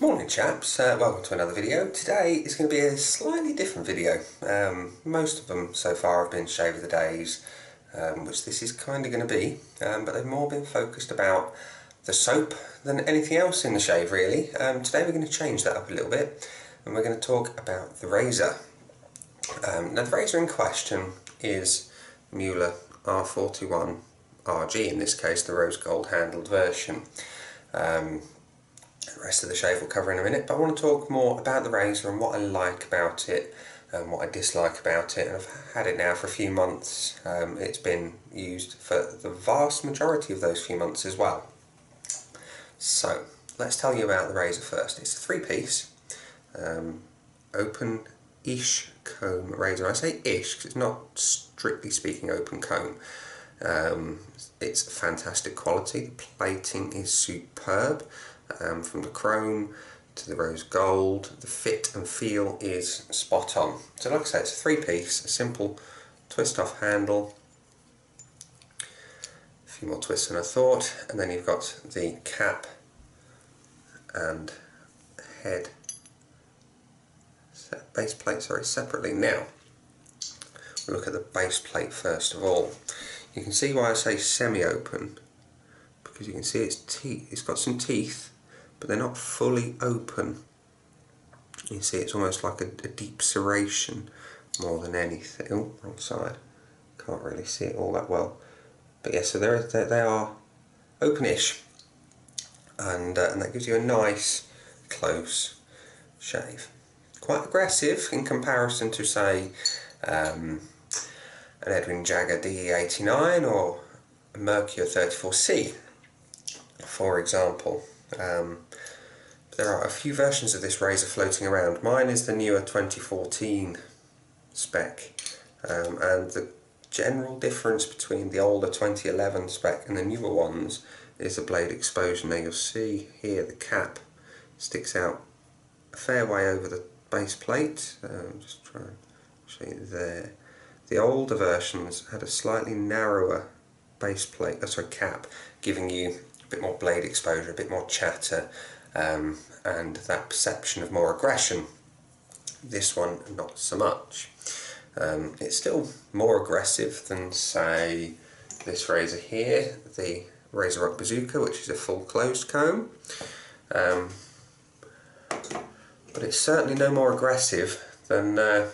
Morning chaps, welcome to another video. Today is going to be a slightly different video. Most of them so far have been shave of the days, which this is kind of going to be, but they've more been focused about the soap than anything else in the shave really. Today we're going to change that up a little bit and we're going to talk about the razor. Now the razor in question is Muhle R41 RG, in this case the rose gold handled version. The rest of the shave we'll cover in a minute, but I want to talk more about the razor and what I like about it and what I dislike about it. And I've had it now for a few months. It's been used for the vast majority of those few months as well. So let's tell you about the razor first. It's a three-piece open-ish comb razor. I say ish because it's not strictly speaking open comb. It's fantastic quality. The plating is superb. From the chrome to the rose gold, the fit and feel is spot on. So like I say, it's a three-piece, a simple twist off handle, a few more twists than I thought, and then you've got the cap and head base plate separately. Now we'll look at the base plate first of all. You can see why I say semi-open, because you can see it's got some teeth, but they're not fully open. You see it's almost like a deep serration more than anything. Oh, wrong side. Can't really see it all that well. But yeah, so they are open-ish, and that gives you a nice close shave. Quite aggressive in comparison to, say, an Edwin Jagger DE89 or a Mercure 34C, for example. There are a few versions of this razor floating around. Mine is the newer 2014 spec, and the general difference between the older 2011 spec and the newer ones is the blade exposure. Now you'll see here the cap sticks out a fair way over the base plate. Just try and show you there. The older versions had a slightly narrower base plate, cap, giving you a bit more blade exposure, a bit more chatter, and that perception of more aggression. This one not so much. It's still more aggressive than, say, this razor here, the Razor Rock Bazooka, which is a full closed comb, but it's certainly no more aggressive than a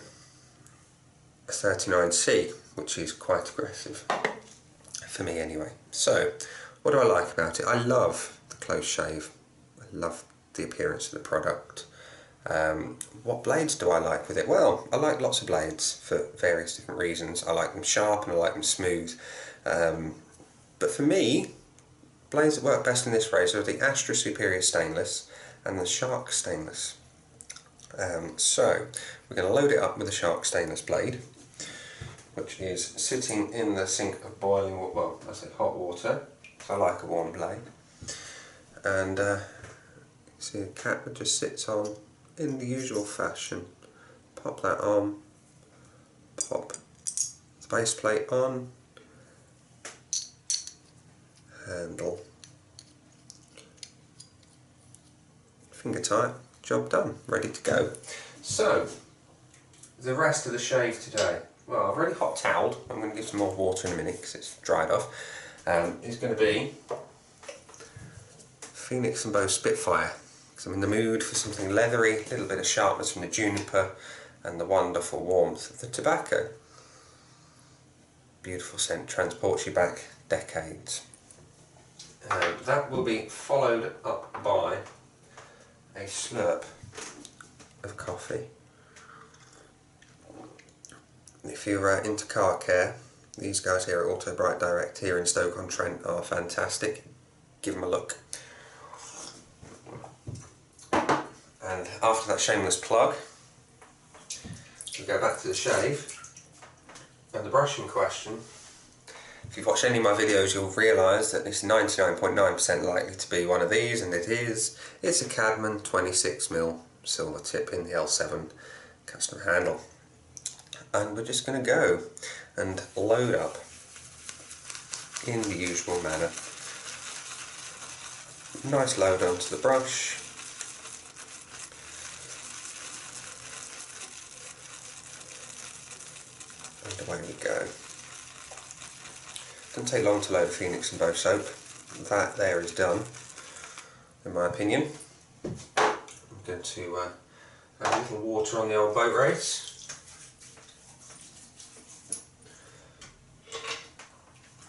39C, which is quite aggressive for me anyway. So what do I like about it? I love the close shave. I love the appearance of the product. What blades do I like with it? Well, I like lots of blades for various different reasons. I like them sharp and I like them smooth. But for me, blades that work best in this razor are the Astra Superior Stainless and the Shark Stainless. So we're going to load it up with the Shark Stainless blade, which is sitting in the sink of boiling water, well, I say hot water, so I like a warm blade. And you see the cap that just sits on in the usual fashion. Pop that on, pop the base plate on, handle, finger tight, job done, ready to go. So, the rest of the shave today. Well, I've already hot toweled. I'm going to give some more water in a minute because it's dried off. It's going to be Phoenix and Bow Spitfire, because I'm in the mood for something leathery, a little bit of sharpness from the juniper and the wonderful warmth of the tobacco. Beautiful scent, transports you back decades. That will be followed up by a slurp of coffee. If you're into car care, these guys here at Auto Bright Direct here in Stoke-on-Trent are fantastic. Give them a look. And after that shameless plug, we go back to the shave. And the brush in question, if you've watched any of my videos, you'll realise that it's 99.9% likely to be one of these, and it is. It's a Cadman 26mm silver tip in the L7 custom handle. And we're just going to go and load up in the usual manner. Nice load onto the brush, away we go. Doesn't take long to load a Phoenix and Bow soap. That there is done, in my opinion. I'm going to add a little water on the old boat race.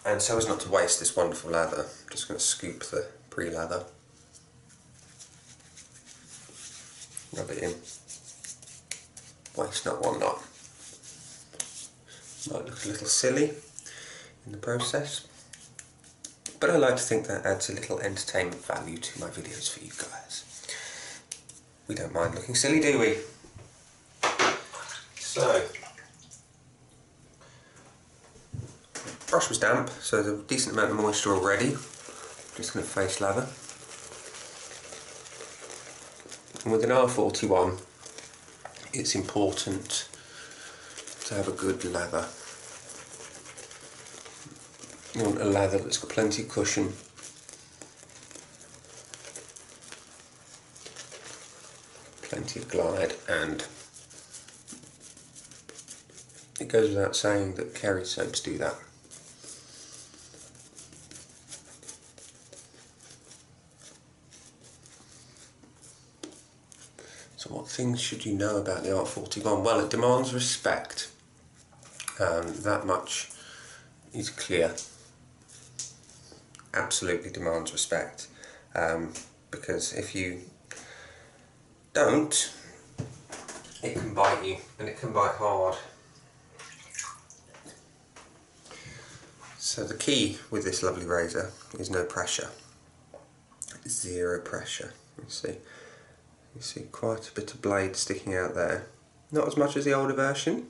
And so as not to waste this wonderful lather, I'm just going to scoop the pre-lather, rub it in. Waste not, want not. Might look a little silly in the process, but I like to think that adds a little entertainment value to my videos for you guys. We don't mind looking silly, do we? So, brush was damp, so there's a decent amount of moisture already. Just going to face lather. And with an R41, it's important to have a good lather. You want a lather that's got plenty of cushion. Plenty of glide, and it goes without saying that Kerry soaps do that. So what things should you know about the R41? Well, it demands respect. That much is clear. Absolutely demands respect. Because if you don't, it can bite you, and it can bite hard. So the key with this lovely razor is no pressure. Zero pressure. You see quite a bit of blade sticking out there. Not as much as the older version,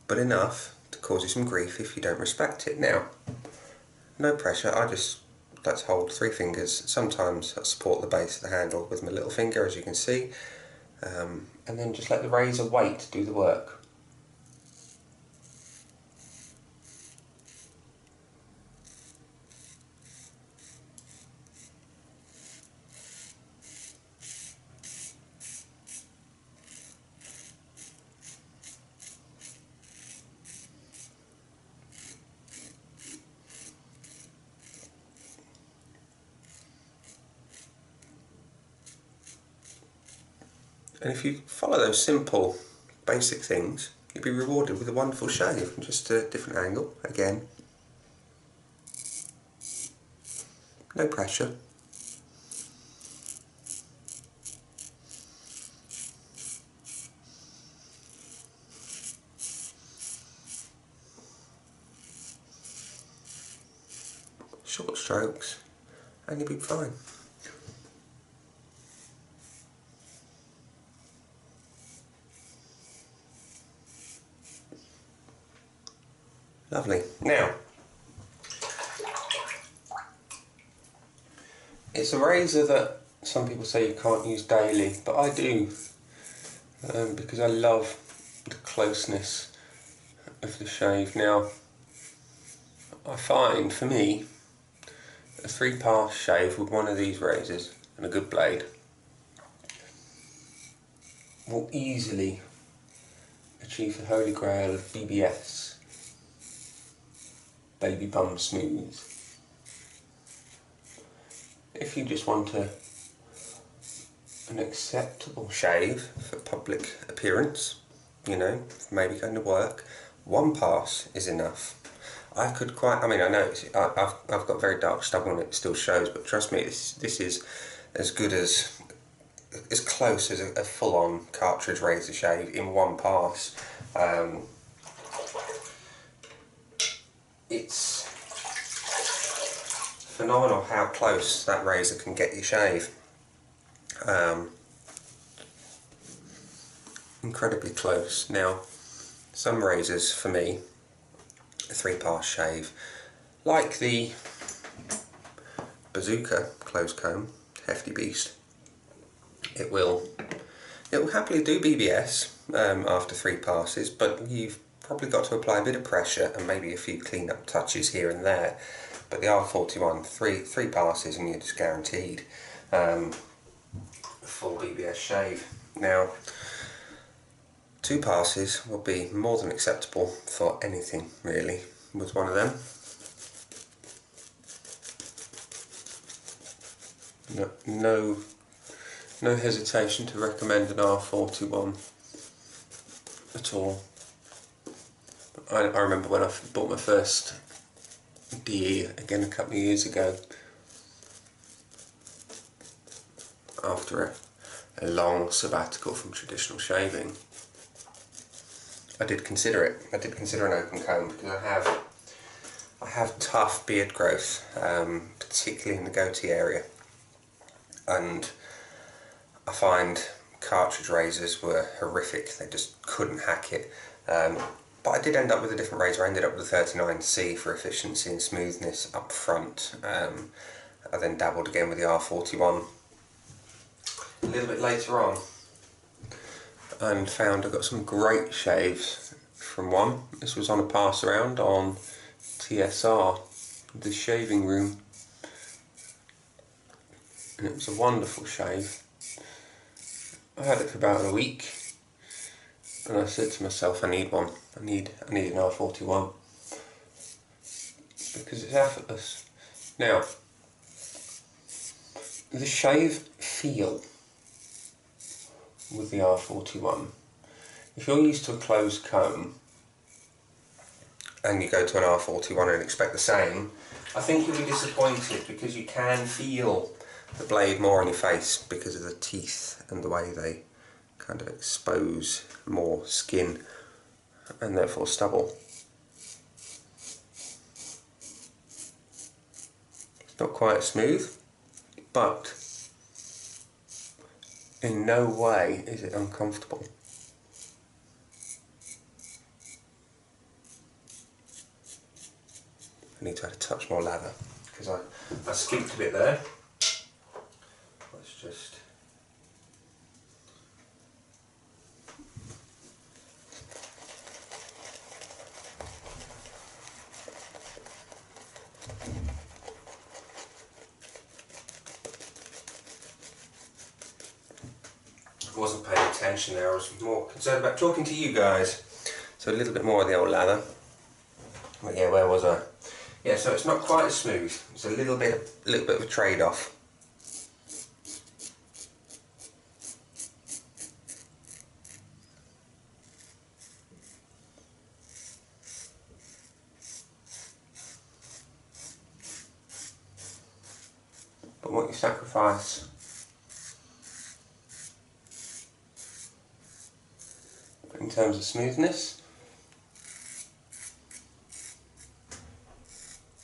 but enough to cause you some grief if you don't respect it. Now, no pressure, I just like to hold 3 fingers. Sometimes I support the base of the handle with my little finger, as you can see, and then just let the razor weight do the work. And if you follow those simple, basic things, you'll be rewarded with a wonderful shave from just a different angle. Again, no pressure. Short strokes, and you'll be fine. Lovely. Now, it's a razor that some people say you can't use daily, but I do, because I love the closeness of the shave. Now, I find, for me, a 3-pass shave with one of these razors and a good blade will easily achieve the holy grail of BBS. Baby bum smooth. If you just want an acceptable shave for public appearance, you know, maybe going to work, 1 pass is enough. I know I've got very dark stubble and it still shows, but trust me, this is as good as close as a full-on cartridge razor shave in 1 pass. It's phenomenal how close that razor can get your shave. Incredibly close. Now, some razors, for me, a 3-pass shave, like the Bazooka closed comb, hefty beast, it will happily do BBS after 3 passes, but you've probably got to apply a bit of pressure and maybe a few clean-up touches here and there. But the R41, three passes and you're just guaranteed a full BBS shave. Now, 2 passes will be more than acceptable for anything really with one of them. No hesitation to recommend an R41 at all. I remember when I bought my first DE, again a couple of years ago, after a long sabbatical from traditional shaving. I did consider it. I did consider an open comb because I have tough beard growth, particularly in the goatee area, and I find cartridge razors were horrific. They just couldn't hack it. But I did end up with a different razor. I ended up with a 39C for efficiency and smoothness up front. I then dabbled again with the R41 a little bit later on, and found I got some great shaves from one. This was on a pass around on TSR, the shaving room, and it was a wonderful shave. I had it for about a week, and I said to myself, I need one. I need an R41 because it's effortless. Now, the shave feel with the R41, if you're used to a closed comb and you go to an R41 and expect the same, I think you'll be disappointed because you can feel the blade more on your face because of the teeth and the way they kind of expose more skin and therefore stubble. It's not quite smooth, but in no way is it uncomfortable. I need to add a touch more lather because I skipped a bit there. Let's just I wasn't paying attention there, I was more concerned about talking to you guys. So a little bit more of the old lather. But yeah, where was I? Yeah, so it's not quite as smooth. It's a little bit of a trade-off. But what you sacrifice in terms of smoothness,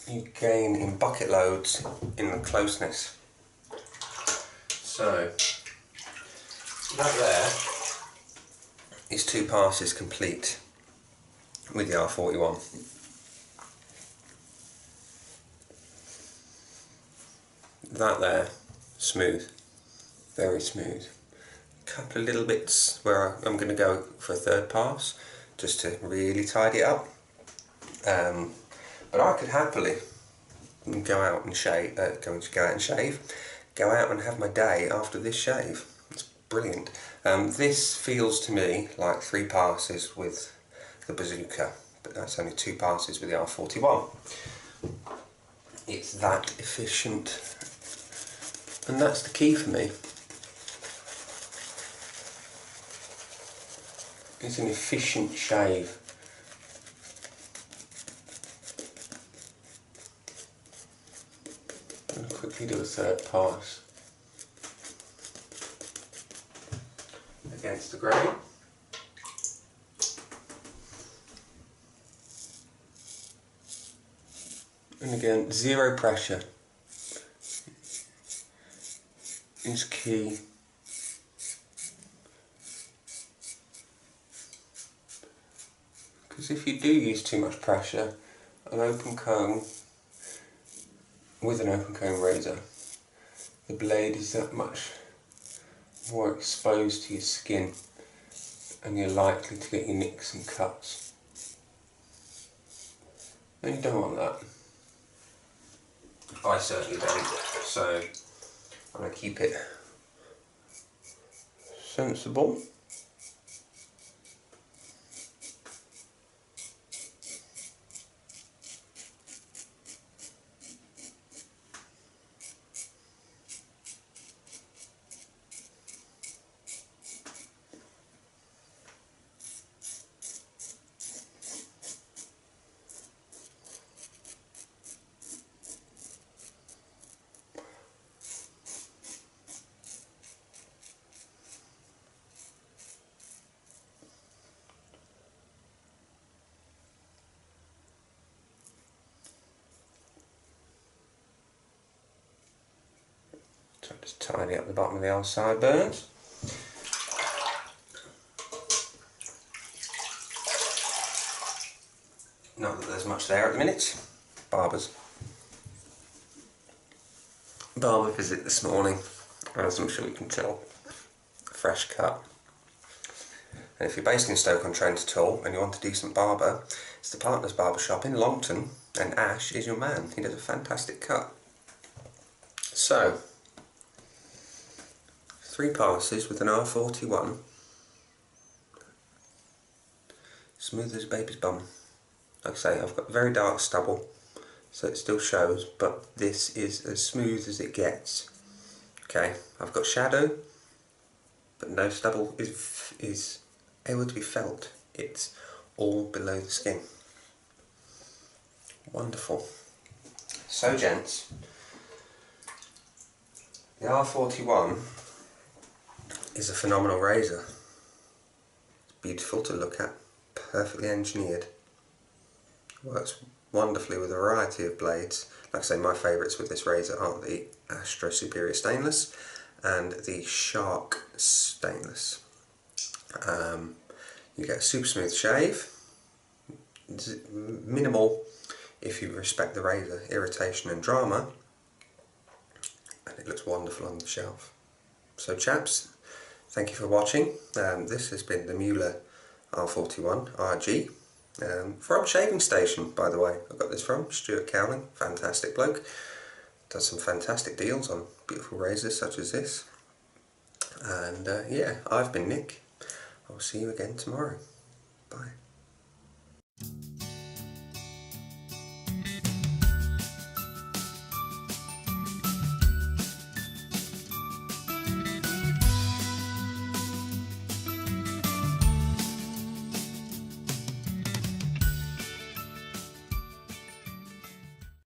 you gain in bucket loads in the closeness. So that there is 2 passes complete with the R41. That there, smooth, very smooth. Couple of little bits where I'm going to go for a 3rd pass just to really tidy it up, but I could happily go out and shave, go out and have my day after this shave. It's brilliant. This feels to me like 3 passes with the bazooka, but that's only 2 passes with the R41. It's that efficient, and that's the key for me. It's an efficient shave. I'm going to quickly do a 3rd pass against the grain. And again, 0 pressure is key. Because if you do use too much pressure, an open comb with an open comb razor, the blade is that much more exposed to your skin and you're likely to get your nicks and cuts. And you don't want that. I certainly don't. So I'm going to keep it sensible. Just tidy up the bottom of the old sideburns. Not that there's much there at the minute. Barber visit this morning, as I'm sure you can tell. Fresh cut. And if you're based in Stoke-on-Trent at all and you want a decent barber, it's the Partners Barbershop in Longton, and Ash is your man. He does a fantastic cut. So, 3 passes with an R41. Smooth as a baby's bum. Like I say, I've got very dark stubble, so it still shows, but this is as smooth as it gets. Okay, I've got shadow, but no stubble is able to be felt. It's all below the skin. Wonderful. So gents, the R41 is a phenomenal razor. It's beautiful to look at, perfectly engineered. Works wonderfully with a variety of blades. Like I say, my favourites with this razor are the Astro Superior Stainless and the Shark Stainless. You get a super smooth shave, minimal if you respect the razor, irritation and drama, and it looks wonderful on the shelf. So chaps, thank you for watching. This has been the Muhle R41 RG. From Shaving Station, by the way. I got this from Stuart Cowling, fantastic bloke. Does some fantastic deals on beautiful razors such as this. And yeah, I've been Nick. I'll see you again tomorrow. Bye.